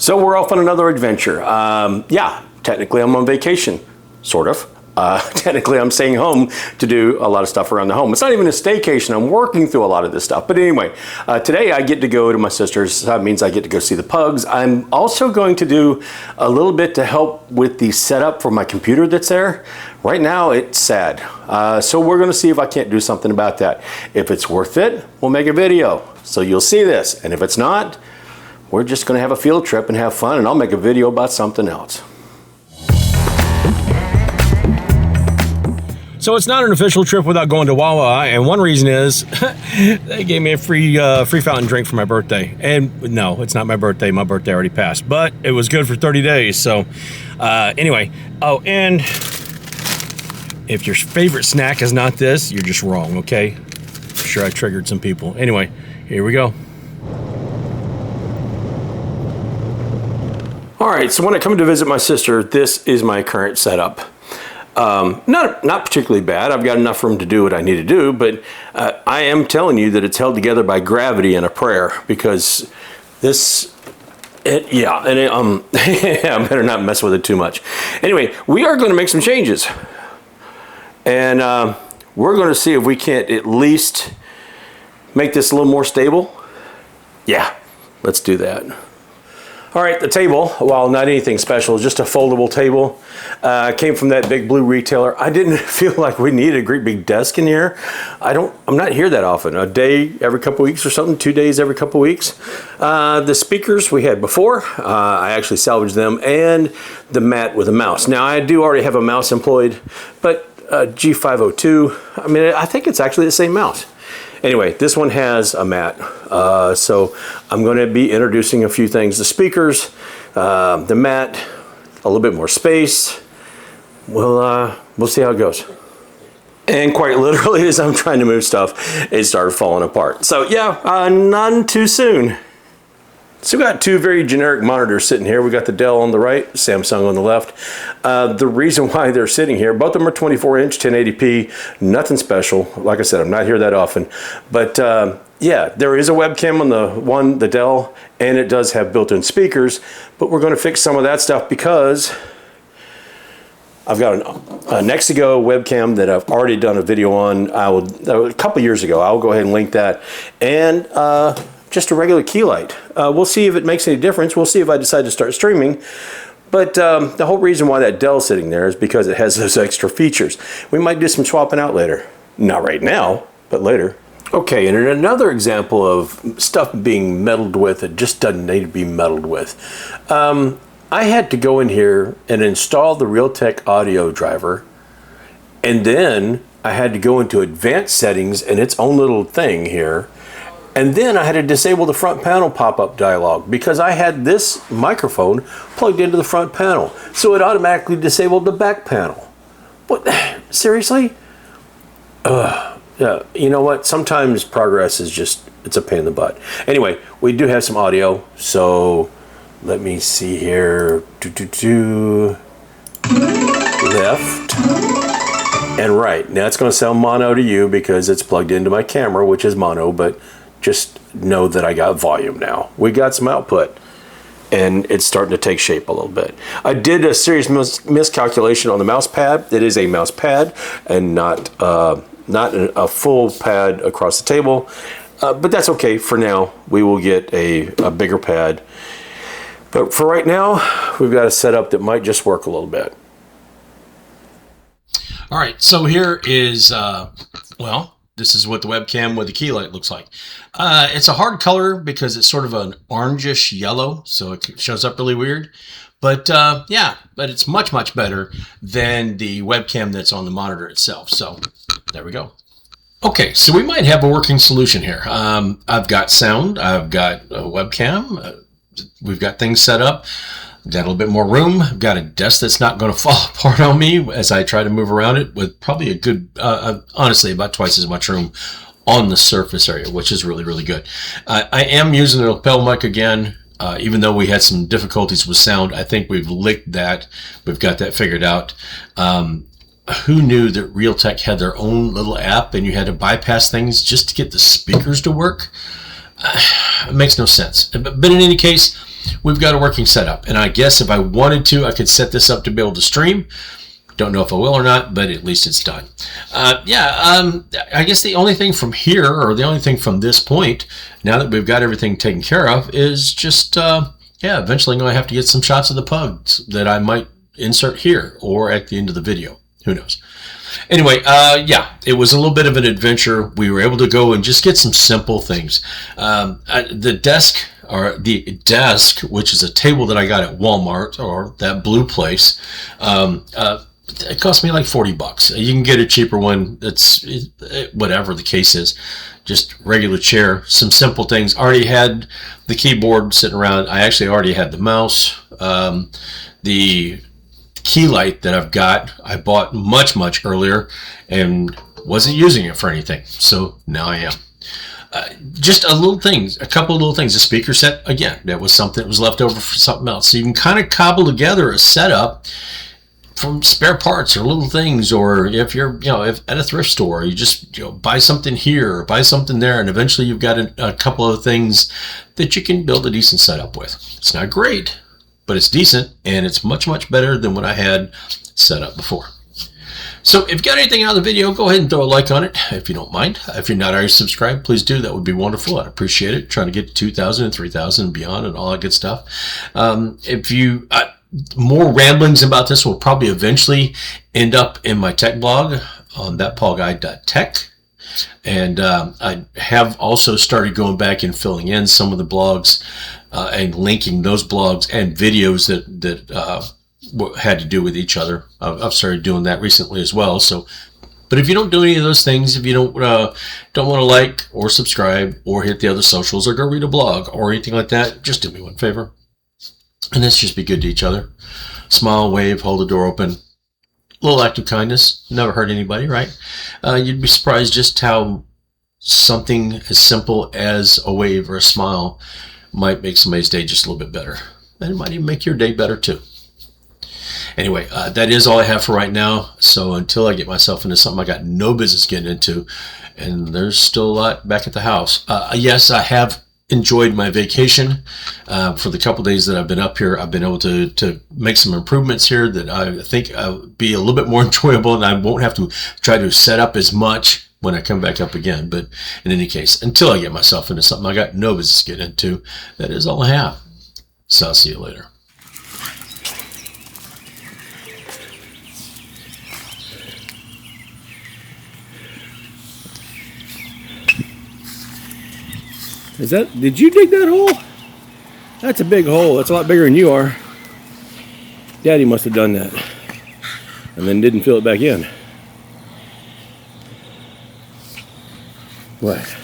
So we're off on another adventure. Yeah, technically I'm on vacation, sort of. Technically I'm staying home to do a lot of stuff around the home. It's not even a staycation, I'm working through a lot of this stuff. But anyway, today I get to go to my sister's. That means I get to go see the pugs. I'm also going to do a little bit to help with the setup for my computer that's there. Right now it's sad. So we're gonna see if I can't do something about that. If it's worth it, we'll make a video. So you'll see this. And if it's not, we're just gonna have a field trip and have fun, and I'll make a video about something else. So it's not an official trip without going to Wawa, and one reason is they gave me a free fountain drink for my birthday. And no, it's not my birthday. My birthday already passed, but it was good for 30 days. So anyway, oh, and if your favorite snack is not this, you're just wrong, okay? I'm sure I triggered some people. Anyway, here we go. All right, so when I come to visit my sister, this is my current setup. Not particularly bad. I've got enough room to do what I need to do, but I am telling you that it's held together by gravity and a prayer, because this, yeah, I better not mess with it too much. Anyway, we are going to make some changes, and we're going to see if we can't at least make this a little more stable. Yeah, let's do that. All right, the table, while not anything special, just a foldable table. Came from that big blue retailer. I didn't feel like we needed a great big desk in here. I'm not here that often. A day every couple weeks or something, 2 days every couple weeks. The speakers we had before, I actually salvaged them, and the mat with a mouse. Now I do already have a mouse employed, but G502, I mean, I think it's actually the same mouse. Anyway, this one has a mat, so I'm going to be introducing a few things. The speakers, the mat, a little bit more space. We'll see how it goes. And quite literally, as I'm trying to move stuff, it started falling apart. So yeah, none too soon. So we got two very generic monitors sitting here. We got the Dell on the right, Samsung on the left. The reason why they're sitting here, both of them are 24-inch, 1080p, nothing special. Like I said, I'm not here that often. But yeah, there is a webcam on the Dell, and it does have built-in speakers. But we're going to fix some of that stuff because I've got a Nexigo webcam that I've already done a video on a couple years ago. I'll go ahead and link that. And just a regular key light. We'll see if it makes any difference. We'll see if I decide to start streaming. But the whole reason why that Dell's sitting there is because it has those extra features. We might do some swapping out later. Not right now, but later. Okay, and another example of stuff being meddled with that just doesn't need to be meddled with. I had to go in here and install the Realtek audio driver, and then I had to go into advanced settings and its own little thing here. And then I had to disable the front panel pop-up dialog because I had this microphone plugged into the front panel. So it automatically disabled the back panel. What? Seriously? Yeah, you know what? Sometimes progress is just, it's a pain in the butt. Anyway, we do have some audio. So let me see here. Left and right. Now it's going to sound mono to you because it's plugged into my camera, which is mono, but just know that I got volume now. We got some output, and it's starting to take shape a little bit. I did a serious miscalculation on the mouse pad. It is a mouse pad and not a full pad across the table, but that's okay for now. We will get a bigger pad. But for right now, we've got a setup that might just work a little bit. All right, so here is, well, this is what the webcam with the key light looks like. It's a hard color because it's sort of an orangish yellow, so it shows up really weird. But yeah, but it's much, much better than the webcam that's on the monitor itself. So there we go. Okay, so we might have a working solution here. I've got sound, I've got a webcam, we've got things set up. Got a little bit more room. I've got a desk that's not going to fall apart on me as I try to move around it, with probably a good, honestly, about twice as much room on the surface area, which is really, really good. I am using a lapel mic again, even though we had some difficulties with sound. I think we've licked that. We've got that figured out. Who knew that Realtek had their own little app and you had to bypass things just to get the speakers to work? It makes no sense. But in any case, we've got a working setup. And I guess if I wanted to, I could set this up to be able to stream. Don't know if I will or not, but at least it's done. I guess the only thing from here, or the only thing from this point, now that we've got everything taken care of, is just, eventually I'm going to have to get some shots of the pugs that I might insert here or at the end of the video. Who knows? Anyway, it was a little bit of an adventure. We were able to go and just get some simple things. The desk, which is a table that I got at Walmart, or that blue place, it cost me like $40. You can get a cheaper one. That's whatever the case is, just regular chair, some simple things. Already had the keyboard sitting around. I actually already had the mouse. The key light that I've got, I bought much earlier and wasn't using it for anything. So now I am. Just a couple of little things. A speaker set, again, that was something that was left over for something else. So you can kind of cobble together a setup from spare parts or little things, or if you're, if at a thrift store, you just buy something here or buy something there, and eventually you've got a couple of things that you can build a decent setup with. It's not great, but it's decent, and it's much better than what I had set up before. So if you got anything out of the video, go ahead and throw a like on it if you don't mind. If you're not already subscribed, please do. That would be wonderful. I'd appreciate it. Trying to get to 2,000 and 3,000 and beyond and all that good stuff. If you... more ramblings about this will probably eventually end up in my tech blog on ThatPaulGuy.tech. And I have also started going back and filling in some of the blogs and linking those blogs and videos that had to do with each other. I've started doing that recently as well. So, but if you don't do any of those things, if you don't want to like or subscribe or hit the other socials or go read a blog or anything like that, just do me one favor. And let's just be good to each other. Smile, wave, hold the door open. A little act of kindness. Never hurt anybody, right? You'd be surprised just how something as simple as a wave or a smile might make somebody's day just a little bit better. And it might even make your day better too. Anyway, that is all I have for right now. So until I get myself into something I got no business getting into, and there's still a lot back at the house. Yes, I have enjoyed my vacation. For the couple days that I've been up here, I've been able to make some improvements here that I think will be a little bit more enjoyable, and I won't have to try to set up as much when I come back up again. But in any case, until I get myself into something I got no business getting into, that is all I have. So I'll see you later. Did you dig that hole? That's a big hole. That's a lot bigger than you are. Daddy must have done that. And then didn't fill it back in. What?